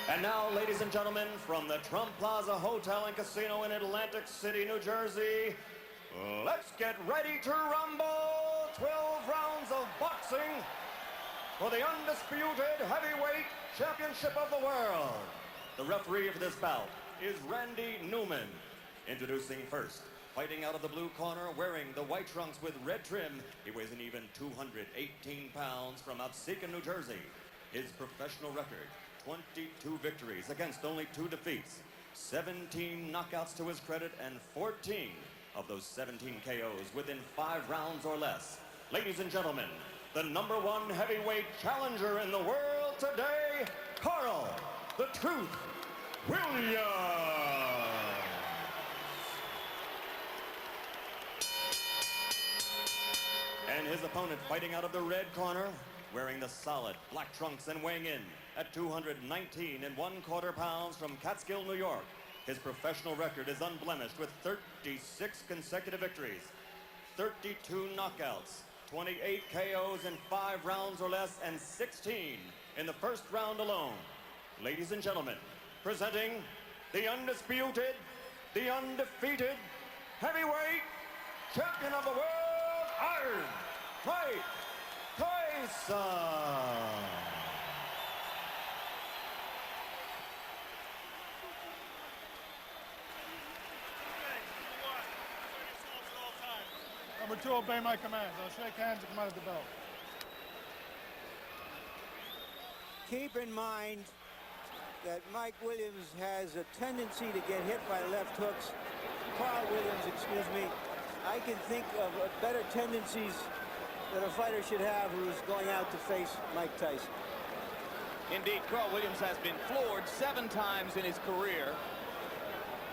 And now, ladies and gentlemen, from the Trump Plaza Hotel and Casino in Atlantic City, New Jersey, let's get ready to rumble. 12 rounds of boxing for the undisputed heavyweight championship of the world. The referee for this bout is Randy Newman. Introducing first, fighting out of the blue corner, wearing the white trunks with red trim, he weighs an even 218 pounds from Absecon, New Jersey. His professional record, 22 victories against only 2 defeats, 17 knockouts to his credit, and 14 of those 17 KOs within 5 rounds or less. Ladies and gentlemen, the #1 heavyweight challenger in the world today, Carl "The Truth" Williams. And his opponent, fighting out of the red corner, wearing the solid black trunks and weighing in at 219 1/4 pounds from Catskill, New York. His professional record is unblemished with 36 consecutive victories, 32 knockouts, 28 KOs in 5 rounds or less, and 16 in the first round alone. Ladies and gentlemen, presenting the undisputed, the undefeated heavyweight champion of the world, Iron Mike Tyson. Number 2, obey my commands. I'll shake hands and come out of the belt. Keep in mind that Mike Williams has a tendency to get hit by left hooks. Carl Williams, excuse me. I can think of better tendencies that a fighter should have who is going out to face Mike Tyson. Indeed, Carl Williams has been floored 7 times in his career.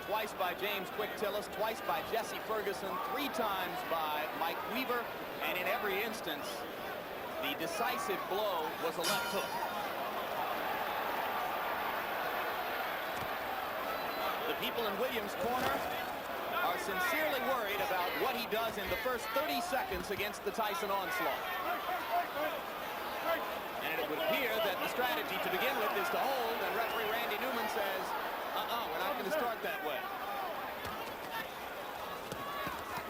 Twice by James Quick Tillis, twice by Jesse Ferguson, 3 times by Mike Weaver, and in every instance, the decisive blow was a left hook. The people in Williams' corner are sincerely worried about what he does in the first 30 seconds against the Tyson onslaught. And it would appear that the strategy to begin with is to hold, and referee Randy Newman says, we're not going to start that way.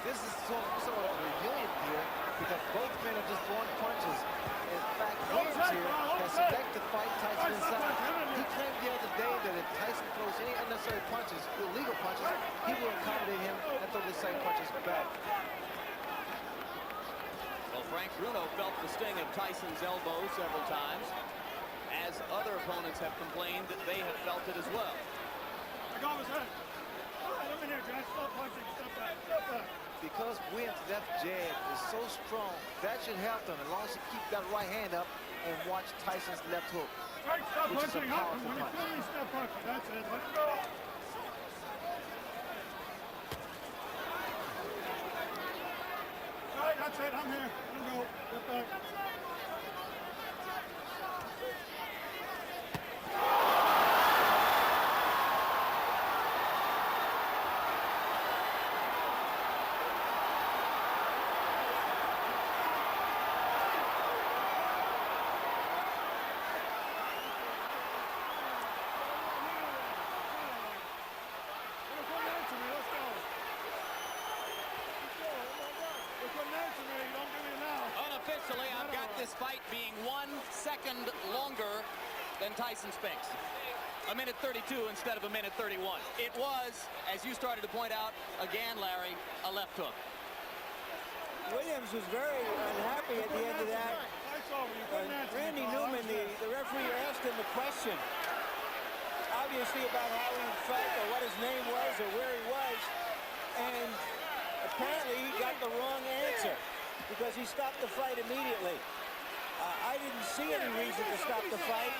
This is sort of a reunion here because both men are just throwing punches. In fact, Williams here has selected to fight Tyson inside. He claimed the other day that if Tyson throws any unnecessary punches, illegal punches, he will accommodate him and throw the same punches back. Well, Frank Bruno felt the sting of Tyson's elbow several times, as other opponents have complained that they have felt it as well. I got his head. All right, I'm in here, Jack. Stop punching. Step back. Step back. Because Williams' left jab is so strong, that should help them as long as he keeps that right hand up and watch Tyson's left hook. Frank, stop which is a punching up. powerful When you punch. feel me, stop punching. That's it. Let's go. All right, that's it. I'm here. You go. Get back. Unofficially, I've got this fight being 1 second longer than Tyson Spinks. 1:32 instead of 1:31. It was, as you started to point out, again, Larry, a left hook. Williams was very unhappy at the end of that. Randy Newman, the referee, asked him a question, obviously about how he felt or what his name was or where he was, and apparently he got the wrong answer because he stopped the fight immediately. I didn't see any reason to stop the fight,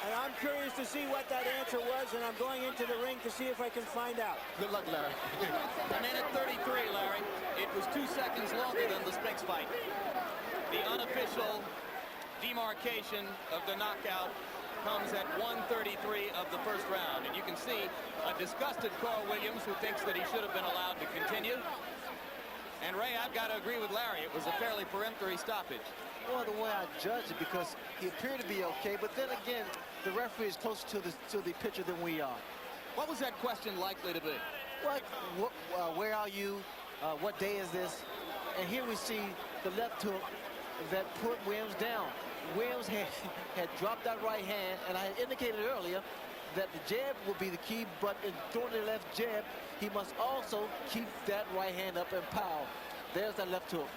and I'm curious to see what that answer was, and I'm going into the ring to see if I can find out. Good luck, Larry. 1:33, Larry. It was 2 seconds longer than the Spinks fight. The unofficial demarcation of the knockout comes at 1:33 of the first round. And you can see a disgusted Carl Williams who thinks that he should have been allowed to continue. And Ray, I've got to agree with Larry. It was a fairly peremptory stoppage. Well, the way I judge it, because he appeared to be okay, but then again, the referee is closer to the pitcher than we are. What was that question likely to be? Where are you? What day is this? And here we see the left hook that put Williams down. Williams had dropped that right hand, and I had indicated earlier that the jab would be the key, but in throwing the left jab, he must also keep that right hand up and power. There's that left hook.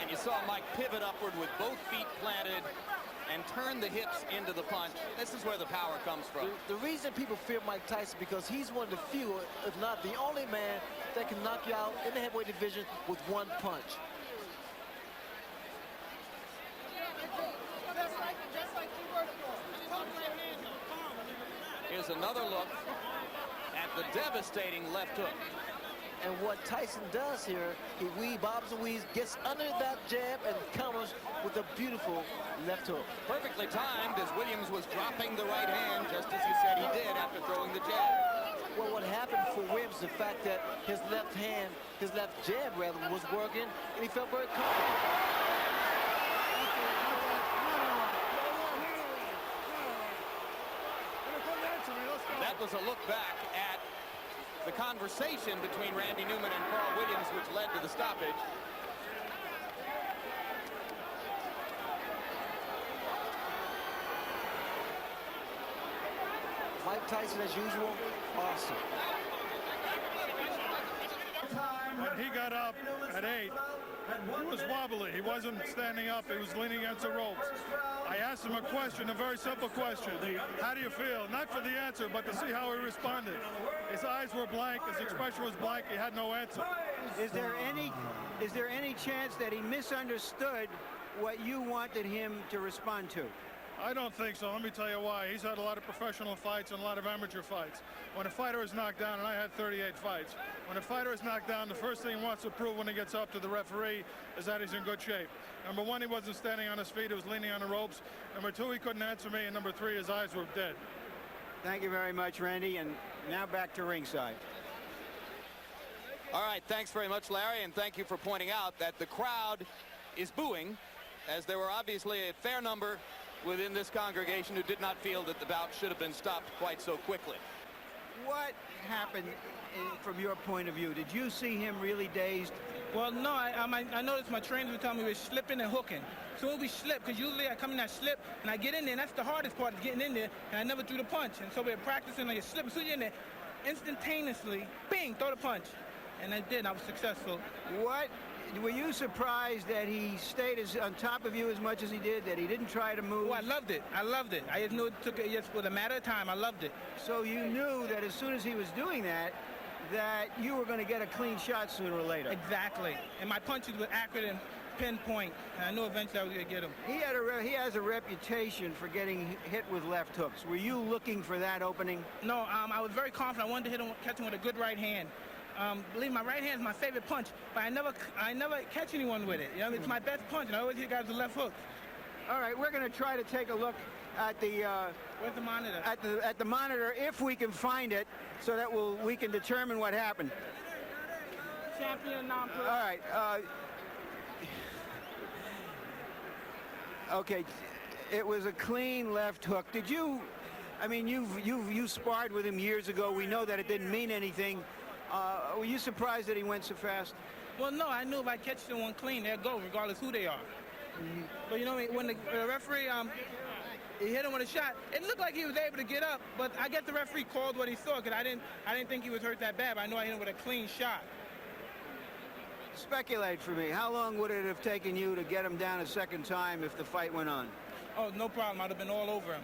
And you saw Mike pivot upward with both feet planted and turn the hips into the punch. This is where the power comes from. The reason people fear Mike Tyson because he's one of the few, if not the only man, that can knock you out in the heavyweight division with one punch. Here's another look at the devastating left hook. And what Tyson does here, he bobs and weaves, gets under that jab and counters with a beautiful left hook. Perfectly timed as Williams was dropping the right hand, just as he said he did after throwing the jab. Well, what happened for Williams is the fact that his left hand, his left jab rather, was working, and he felt very comfortable. That was a look back at the conversation between Randy Newman and Carl Williams, which led to the stoppage. Mike Tyson, as usual, awesome. When he got up at 8, he was wobbly. He wasn't standing up. He was leaning against the ropes. I asked him a question, a very simple question. How do you feel? Not for the answer, but to see how he responded. His eyes were blank. His expression was blank. He had no answer. Is there any chance that he misunderstood what you wanted him to respond to? I don't think so. Let me tell you why. He's had a lot of professional fights and a lot of amateur fights. When a fighter is knocked down, and I had 38 fights, when a fighter is knocked down, the first thing he wants to prove when he gets up to the referee is that he's in good shape. Number one, he wasn't standing on his feet. He was leaning on the ropes. Number two, he couldn't answer me. And number three, his eyes were dead. Thank you very much, Randy. And now back to ringside. All right, thanks very much, Larry, and thank you for pointing out that the crowd is booing, as there were obviously a fair number within this congregation who did not feel that the bout should have been stopped quite so quickly. What happened from your point of view? Did you see him really dazed? Well, no, I noticed my trainers were telling me we were slipping and hooking. So we slip, because usually I come in that slip, and I get in there, and that's the hardest part, is getting in there, and I never threw the punch. And so we're practicing on your slip. As soon as you're in there, instantaneously, bing, throw the punch. And I did, I was successful. Were you surprised that he stayed on top of you as much as he did, that he didn't try to move? Oh, I loved it. I loved it. I just knew it took it just for a matter of time. I loved it. So you knew that as soon as he was doing that, that you were going to get a clean shot sooner or later. Exactly. And my punches were accurate and pinpoint. And I knew eventually I was going to get him. He has a reputation for getting hit with left hooks. Were you looking for that opening? No, I was very confident. I wanted to hit him, catch him with a good right hand. Believe me, my right hand is my favorite punch, but I never catch anyone with it. You know, it's my best punch, and I always hit guys with left hook. All right, we're going to try to take a look at the where's the monitor? At the monitor, if we can find it, so that we can determine what happened. Champion non-pro. All right. Okay, it was a clean left hook. Did you? I mean, you sparred with him years ago. We know that it didn't mean anything. Were you surprised that he went so fast? Well, no, I knew if I catch someone clean, they'll go, regardless who they are. Mm-hmm. But you know, when the referee he hit him with a shot, it looked like he was able to get up, but I guess the referee called what he saw, because I didn't think he was hurt that bad, but I know I hit him with a clean shot. Speculate for me. How long would it have taken you to get him down a second time if the fight went on? Oh, no problem. I'd have been all over him.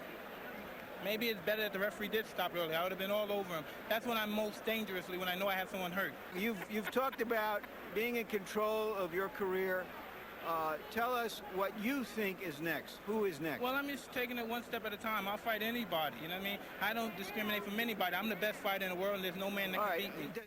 Maybe it's better that the referee did stop early. I would have been all over him. That's when I'm most dangerously, when I know I have someone hurt. You've talked about being in control of your career. Tell us what you think is next. Who is next? Well, I'm just taking it one step at a time. I'll fight anybody. You know what I mean? I don't discriminate from anybody. I'm the best fighter in the world, and there's no man that can beat me.